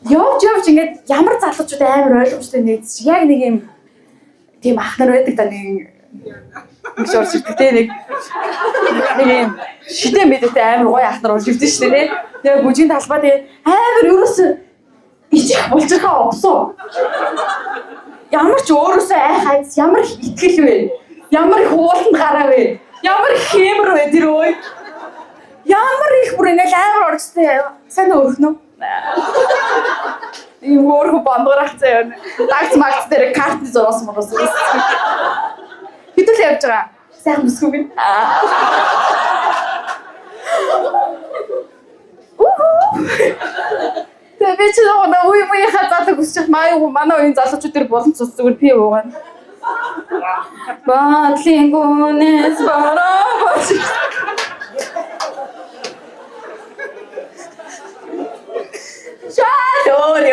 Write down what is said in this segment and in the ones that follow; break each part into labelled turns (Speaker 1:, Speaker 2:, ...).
Speaker 1: Явж ингээд ямар залуучууд амар ойлгомжтой нэгдэж яг нэг юм тийм ах нар байдаг да нэг шорч ирдэг нэг юм шидэ мэдээтэй амар гоё ах нар орж ирдэ шүү дээ. Тэгээ бүжгийн талбай тэгээ амар ерөөсөө ичих болж байгаа 없оо. Ямар ч өөрөөсөө айхайц ямар итгэл вэ? Ямар их ууланд гараа вэ? Ямар хэмэр вэ тэр ой? Ямар их бүр ингээл амар оржтэй сайн өрхнө. Ийм өөрхөн бандгарах заяа. Дагц магц дээр карт зураас мөрөөс. Хэдүүл явж байгаа. Сайхан бүсгүй гин. Тэгээ би ч нэг үе хазаадаг хүсчих манай уян залуучууд төр болон цус зүгээр пи уугаана. Батлын гүнэс барабаш. Шаа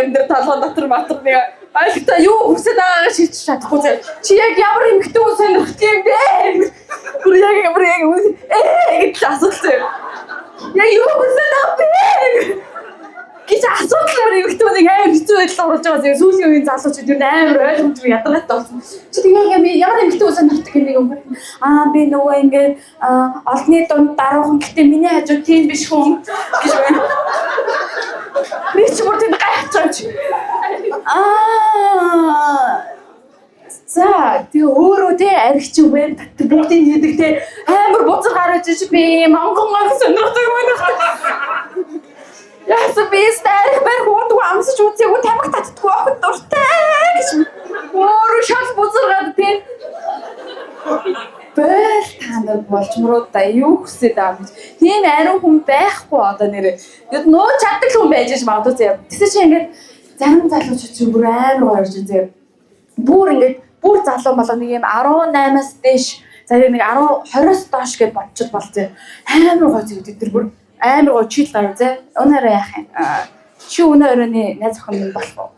Speaker 1: юм дээр талхан дотор матар нэг альта юу хүсэж байгаагаа шийдэж чадахгүй зэ. Чи яг ямар эмхтэй үн сонирхт юм бэ? Гүр яг гэж асуусан. Яг юу хүсэж байгаа бэ? Гэж асуудал эмхтэй нэг амар хэцүү байдал орж байгаа зэ. Сүүлийн үеийн залуучууд юу амар ойлгомжтой ядаргаатай болсон. Чи тэгээ ямар эмхтэй үн сонирхт гэх нэг юм. Би нөгөө ингээд олонний дунд даруухан гэтээ миний хажуу тийм биш хүн гэж байна. Би ч бүр тийм гайхаж. За тэгээ өөрөө тэ аригч үгээр татдаг бүгдийг хийдэг тэ амар бузар гараж ич би монгон сонирхдаг байна. Яасан би старих бар хурд амсч үзээгүй тамиг татдаггүй охин дуртай гэж өөрөө шал бузар гад тэ бэл танаа болчмруу да юу хүсэж байгаа гэж тийм ариун хүн байхгүй одоо нэрээ тэгэд нөө чаддаг хүн байж магадгүй зэ тэгсэн чи ингээд зарим залуучууд ч бүр амар гоёрж зэ бүр ингээд бүр залуу болоо нэг юм 18-аас дээш за нэг 10-20-оос доош гэж бодчиход болцсон амар гоё зүйл тэр бүр амар гоё чил гарав зэ өнөөрөө яах юм чи өнөөрөөний найз охин минь болох уу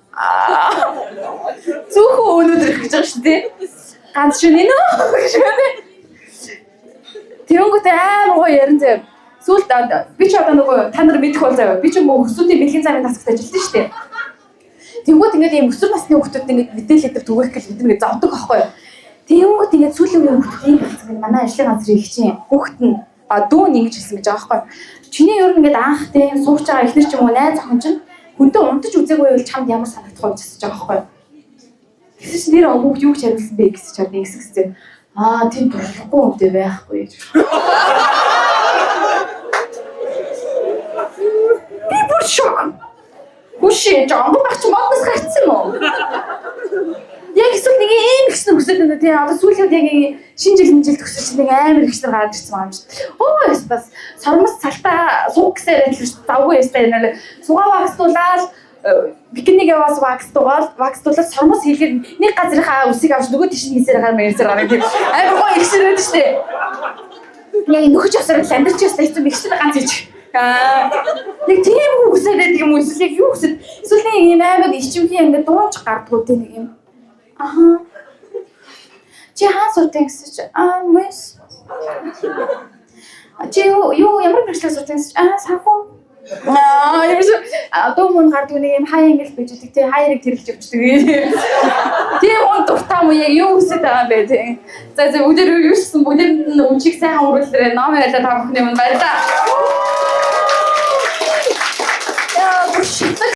Speaker 1: зүхүү өнөөдөр их гэж байгаа шүү дээ ганц шүн нэ Тэнгүүт амар гоё ярин зав. Сүүлд би ч одоо нөгөө та нар мэдэх бол зав. Би ч мөн өсвүүдийн бэлгийн замын тасагт ажилладаг шүү дээ. Тэнгүүт ингээд ийм өсвөр насны хүүхдүүд ингээд мэдээлэл өгдөг түгээх гэж бид нэг завдаг аахгүй юу. Тэнгүүт ингээд сүүлийн үеийн хүүхдүүд ийм гэсэн манай ажлын газрын их чинь хүүхд нь дүүн ингэж хэлсэн гэж байгаа аахгүй юу. Чиний ер нь ингээд анх тийм сууж байгаа ихнэр ч юм уу найз охин чинь хүнтэй унтаж үзээгүй бол чамд ямар санагдах вэ гэж байгаа аахгүй юу. Тэгсэн чинь нэр хүүхд юу гэж хариулсан бэ гэсэн чад нэгсгсээ. Тийм дурлахгүй үнтэй байхгүй гэж. Би бүр шок. Хүшээ жамбар багч модноос гарцсан юм уу? Яг эсвэл нэг ийм ихсэн хүсэж байна тийм одоо сүүлд яг шинэ жил төгсөж нэг амар ихсэн гараад ирсэн байгаа юм шиг. Ястас сормос цалтаа сууг гэсээр л завгүй ястай нэр сугаа багстуулаад бикинийг яваас вакстуулаад сормос хийлгээд нэг газрынхаа үсийг авч нөгөө тийш хийсээр гараа тийм амар гоё ихсэрээд штэ. Яг нөхөж авсаар л амьдч ястай хэцүү ихсэн ганц хийж. Нэг тийм хүсээд байдаг юм уу эсвэл юу хүсээд эсвэл нэг юм амар ичимхий ингээд дуунч гардгуу тийм нэг юм. Чи хаан суудсан гэсэн чи мэс. Чи юу ямар мэдлэг суудсан гэсэн чи санхүү. Дуу мөн гардгуу нэг юм хай ангил бийж үүдэг тий хайрыг тэрэлж явчихдаг. Тийм он дуртай муу яг юу хүсэж байгаа юм бэ тий. За бүгд юу гэсэн бүгд нь үнчиг сайн уруулаарай. Ном яриа та бүхний мань баярлалаа.